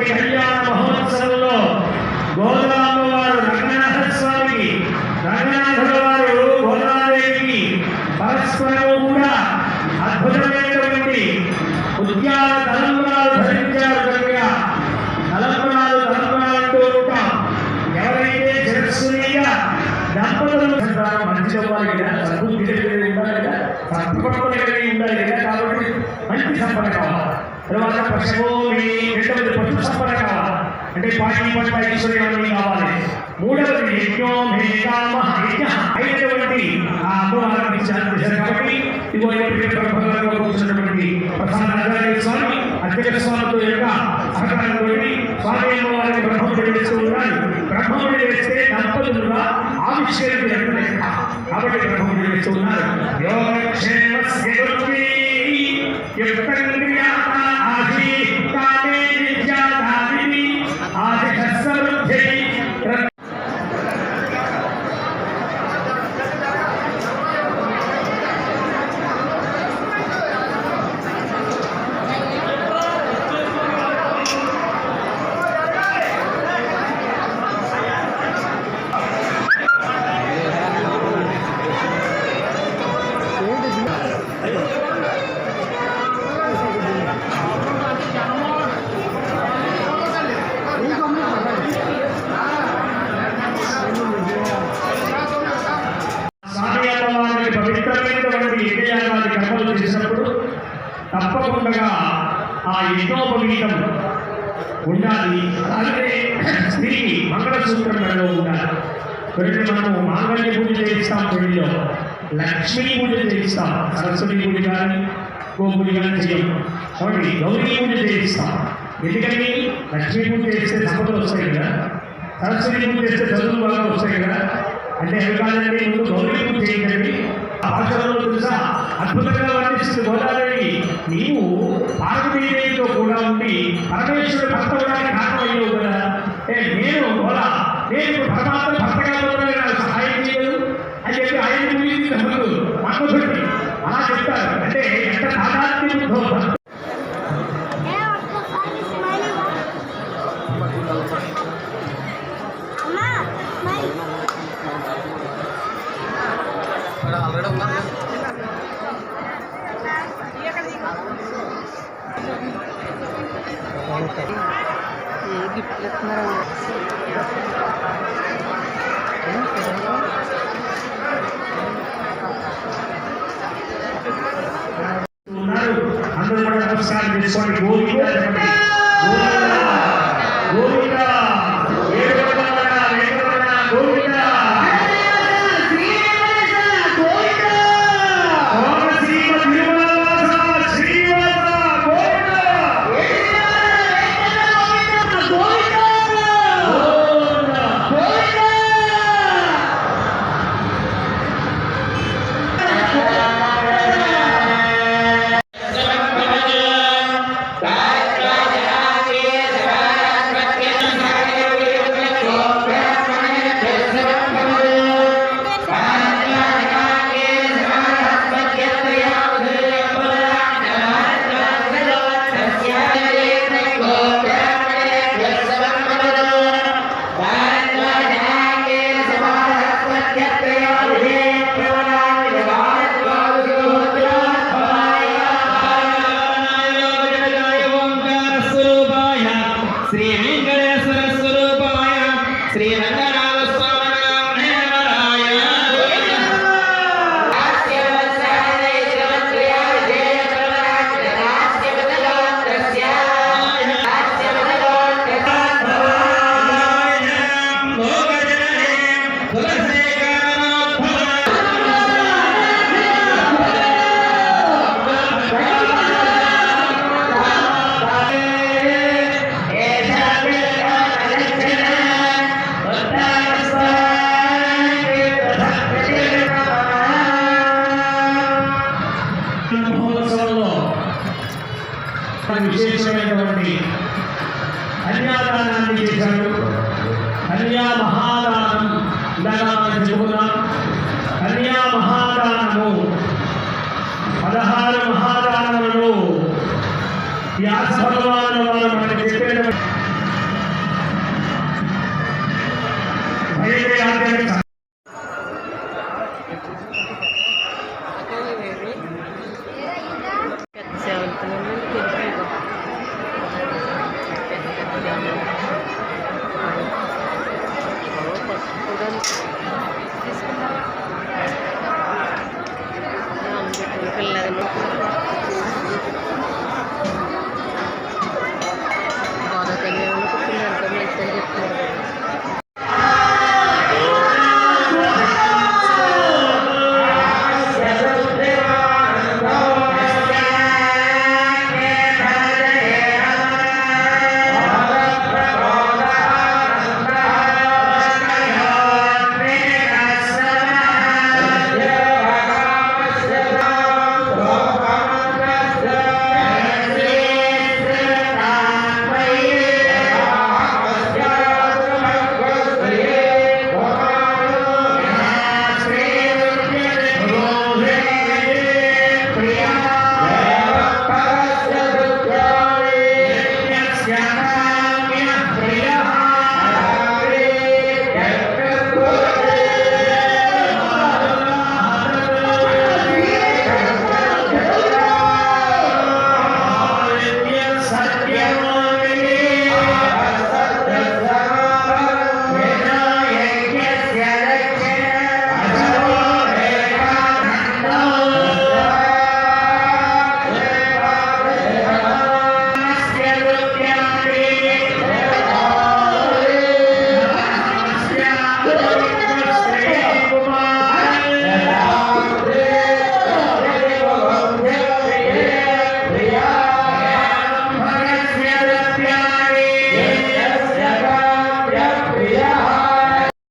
కళ్యాణ మహోత్సవంలో గోదామ వారు రంగనాథ స్వామికి, రంగనాథుల వారు గోదాదేవికి పరస్పరం కూడా అద్భుతమైనటువంటి ఉద్యాన తలంబరాలు ధరించారు. కనుక తలంబరాలు అంటూ ఉంటాం. ఎవరైతే శిరస్సునిగా దంపతులు మంచి అవ్వాలి కదా, సంతృప్తి కలిగి ఉండాలి కదా, సంతృప్తి కలిగి ఉండాలి కదా. కాబట్టి మంచి సంపద కావాలి. తర్వాత పశుభూమి, రెండవది పశు సంపద కావాలి, అంటే పాటి పంట ఈశ్వర్యాన్ని కావాలి. మూడవది అయినటువంటి ఆ అమ్మవారిని శాంతించారు. కాబట్టి ఇదిగో ప్రభావంలో కూర్చున్నటువంటి ప్రధాన నగరాల స్వామి అధ్యక్ష స్వామితో యొక్క సహకారంతో స్వామి అమ్మవారిని బ్రహ్మముడి వేస్తూ ఉన్నారు. బ్రహ్మముడి వేస్తే దంపతులుగా ఆవిష్కరించారు కాబట్టి బ్రహ్మముడి వేస్తూ ఉన్నారు. తప్పకుండా ఆ యజ్ఞోపవీతం ఉండాలి. అలాగే స్త్రీకి మంగళసూత్రం మెడలో ఉండాలి. కొన్ని మనము మాంగళ్య పూజ చేయిస్తాం, పెళ్లిలో లక్ష్మీ పూజ చేయిస్తాం. సరస్వతి పూజ కానీ గోపూజ కానీ చేయం. కాబట్టి గౌరీ పూజ చేయిస్తాం. ఎందుకని లక్ష్మీ పూజ చేస్తే సంపదలు వస్తాయి కదా, సరస్వతి పూజ చేస్తే చదువులు బాగా వస్తాయి కదా. అంటే అవి కాదండి, ముందు గౌరీ పూజ చేయండి. ఆ భాషలో తెలుసా అద్భుతంగా వర్ణిస్తుంది గోదాదేవి. నీవు పార్వతీదేవితో కూడా ఉండి పరమేశ్వరుడు భర్త ఉండడానికి కారణమయ్యావు కదా. నేను గోదా, నేను పరమాత్మ భర్తగా నాకు సహాయం చేయలేదు అని చెప్పి ఆయన గురించి మనోభక్తి అలా చెప్తారు. అంటే ఎంత సాధాత్మ్యంతో అందరూ కూడా నమస్కారం చేసుకోండి. గోవిందా చెప్పండి, గోవిందా గోవిందా విశేషమైనటువంటి కన్యాదానాన్ని చేశాడు. కన్యా మహాదానం ఇందాక చెప్పుకున్న కన్యా మహాదానము 16 మహాదానములను వ్యాస భగవానుల వారు మనకు చెప్పిన